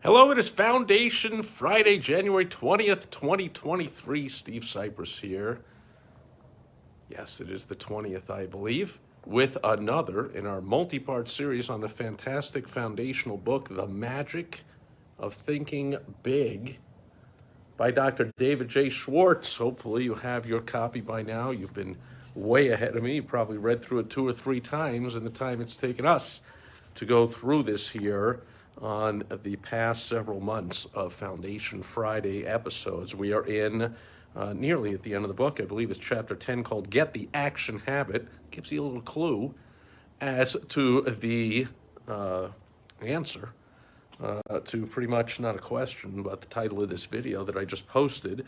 Hello, it is Foundation Friday, January 20th, 2023. Steve Sipress here. Yes, it is the 20th, I believe, with another in our multi-part series on the fantastic foundational book, The Magic of Thinking Big, by Dr. David J. Schwartz. Hopefully you have your copy by now. You've been way ahead of me. You probably read through it 2 or 3 times in the time it's taken us to go through this here on the past several months of Foundation Friday episodes. We are in nearly at the end of the book. I believe it's chapter 10 called Get the Action Habit. Gives you a little clue as to the answer to pretty much not a question, but the title of this video that I just posted,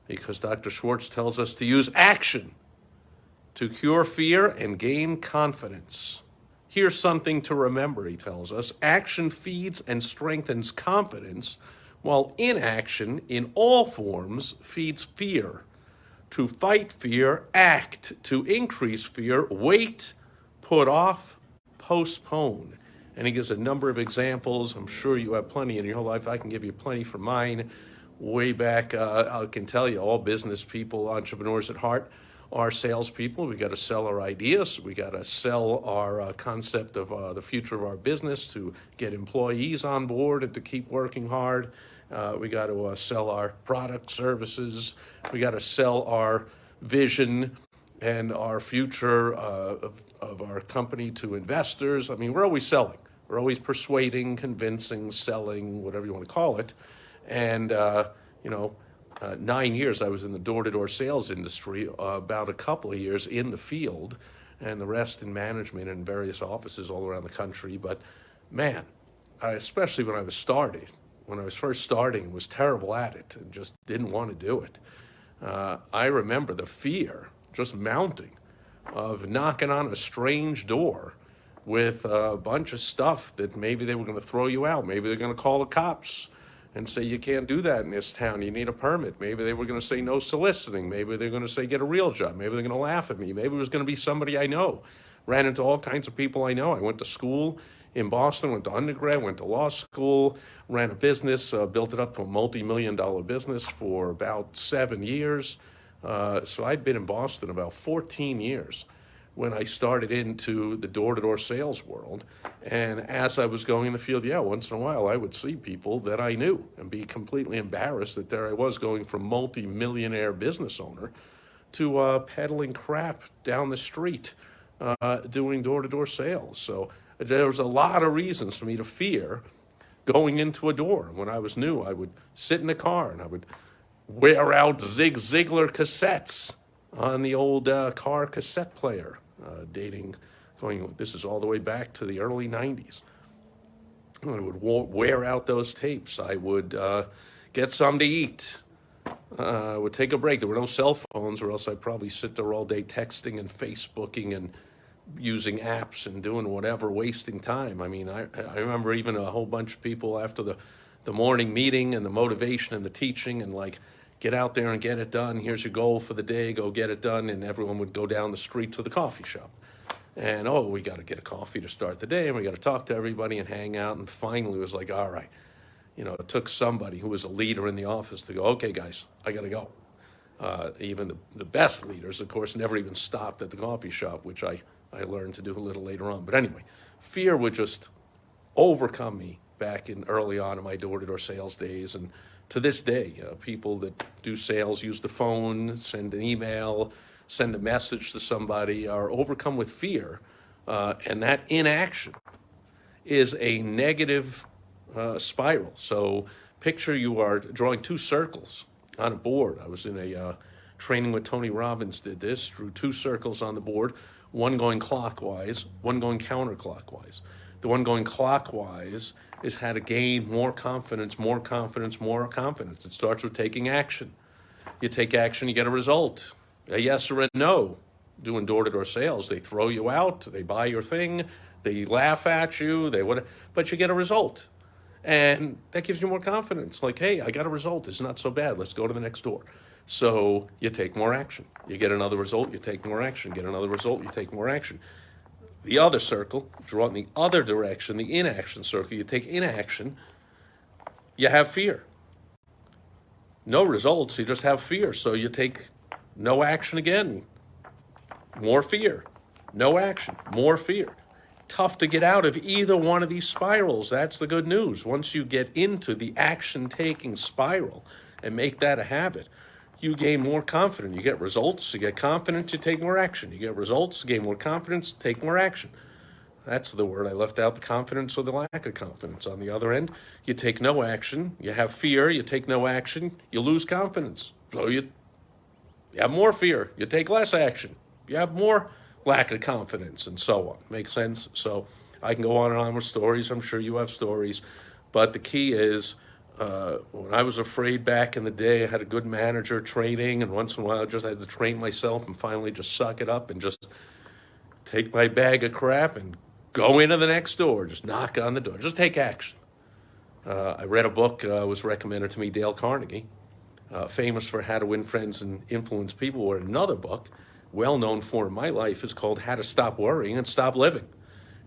because Dr. Schwartz tells us to use action to cure fear and gain confidence. Here's something to remember, he tells us. Action feeds and strengthens confidence, while inaction in all forms feeds fear. To fight fear, act. To increase fear, wait, put off, postpone. And he gives a number of examples. I'm sure you have plenty in your life. I can give you plenty from mine. Way back, I can tell you, all business people, entrepreneurs at heart, are salespeople. We got to sell our ideas. We got to sell our concept of the future of our business to get employees on board and to keep working hard. We got to sell our product, services. We got to sell our vision and our future of our company to investors. I mean, we're always selling. We're always persuading, convincing, selling, whatever you want to call it. And, 9 years I was in the door-to-door sales industry, about a couple of years in the field, and the rest in management in various offices all around the country. But man, especially when I was first starting, was terrible at it and just didn't want to do it. I remember the fear just mounting of knocking on a strange door with a bunch of stuff that maybe they were going to throw you out. Maybe they're going to call the cops and say, you can't do that in this town. You need a permit. Maybe they were going to say no soliciting. Maybe they're going to say get a real job. Maybe they're going to laugh at me. Maybe it was going to be somebody I know. Ran into all kinds of people I know. I went to school in Boston, went to undergrad, went to law school, ran a business, built it up to a multi-million-dollar business for about 7 years. So I'd been in Boston about 14 years when I started into the door-to-door sales world. And as I was going in the field, once in a while I would see people that I knew and be completely embarrassed that there I was going from multi-millionaire business owner to peddling crap down the street, doing door-to-door sales. So there was a lot of reasons for me to fear going into a door. When I was new, I would sit in the car and I would wear out Zig Ziglar cassettes on the old car cassette player, this is all the way back to the early 90s. I would wear out those tapes. I would get some to eat. I would take a break. There were no cell phones, or else I'd probably sit there all day texting and Facebooking and using apps and doing whatever, wasting time. I mean, I remember even a whole bunch of people after the morning meeting and the motivation and the teaching and like, get out there and get it done. Here's your goal for the day. Go get it done. And everyone would go down the street to the coffee shop. And, we got to get a coffee to start the day. And we got to talk to everybody and hang out. And finally it was like, all right. It took somebody who was a leader in the office to go, okay, guys, I got to go. Even the best leaders, of course, never even stopped at the coffee shop, which I learned to do a little later on. But anyway, fear would just overcome me back in early on in my door-to-door sales days. And to this day, people that do sales use the phone, send an email, send a message to somebody, are overcome with fear. And that inaction is a negative spiral. So picture you are drawing 2 circles on a board. I was in a training with Tony Robbins, did this, drew 2 circles on the board, one going clockwise, one going counterclockwise. The one going clockwise is how to gain more confidence, more confidence, more confidence. It starts with taking action. You take action, you get a result. A yes or a no. Doing door-to-door sales, they throw you out, they buy your thing, they laugh at you, but you get a result. And that gives you more confidence. Like, hey, I got a result. It's not so bad. Let's go to the next door. So you take more action. You get another result, you take more action. Get another result, you take more action. The other circle, draw in the other direction, the inaction circle, you take inaction, you have fear. No results, you just have fear. So you take no action again, more fear. No action, more fear. Tough to get out of either one of these spirals. That's the good news. Once you get into the action-taking spiral and make that a habit, you gain more confidence. You get results, you get confidence, you take more action. You get results, you gain more confidence, take more action. That's the word. I left out the confidence or the lack of confidence. On the other end, you take no action, you have fear, you take no action, you lose confidence. So you have more fear, you take less action, you have more lack of confidence, and so on. Make sense? So I can go on and on with stories. I'm sure you have stories. But the key is, when I was afraid back in the day, I had a good manager training, and once in a while I just had to train myself and finally just suck it up and just take my bag of crap and go into the next door. Just knock on the door. Just take action. I read a book, was recommended to me, Dale Carnegie, famous for How to Win Friends and Influence People, or another book, well known for in my life, is called How to Stop Worrying and Stop Living.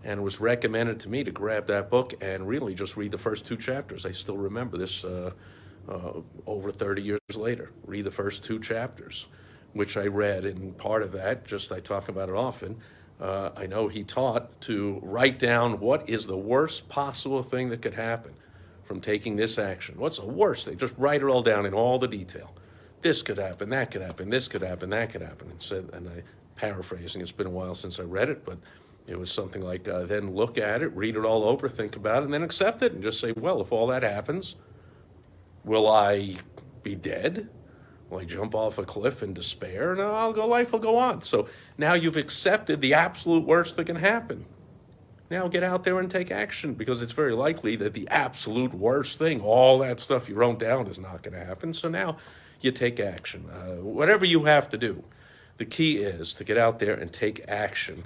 And it was recommended to me to grab that book and really just read the first 2 chapters. I still remember this over 30 years later. Read the first 2 chapters, which I read, and part of that, just I talk about it often, I know he taught to write down what is the worst possible thing that could happen from taking this action. What's the worst thing? Just write it all down in all the detail. This could happen, that could happen, this could happen, that could happen. And said, and I paraphrasing, it's been a while since I read it, but it was something like, then look at it, read it all over, think about it, and then accept it, and just say, well, if all that happens, will I be dead? Will I jump off a cliff in despair? No, life will go on. So now you've accepted the absolute worst that can happen. Now get out there and take action, because it's very likely that the absolute worst thing, all that stuff you wrote down, is not going to happen. So now you take action. Whatever you have to do, the key is to get out there and take action.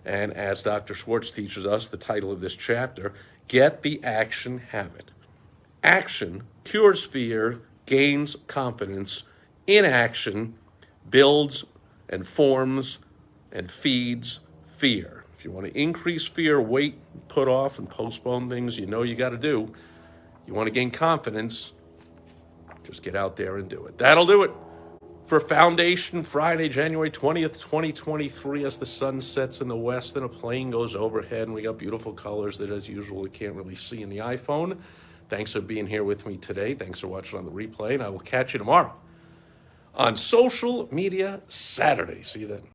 And as Dr. Schwartz teaches us, the title of this chapter, get the action habit. Action cures fear, gains confidence. Inaction builds and forms and feeds fear. If you want to increase fear, wait, put off, and postpone things you know you got to do. You want to gain confidence, just get out there and do it. That'll do it for Foundation Friday, January 20th, 2023, as the sun sets in the west and a plane goes overhead, and we got beautiful colors that, as usual, you can't really see in the iPhone. Thanks for being here with me today. Thanks for watching on the replay, and I will catch you tomorrow on Social Media Saturday. See you then.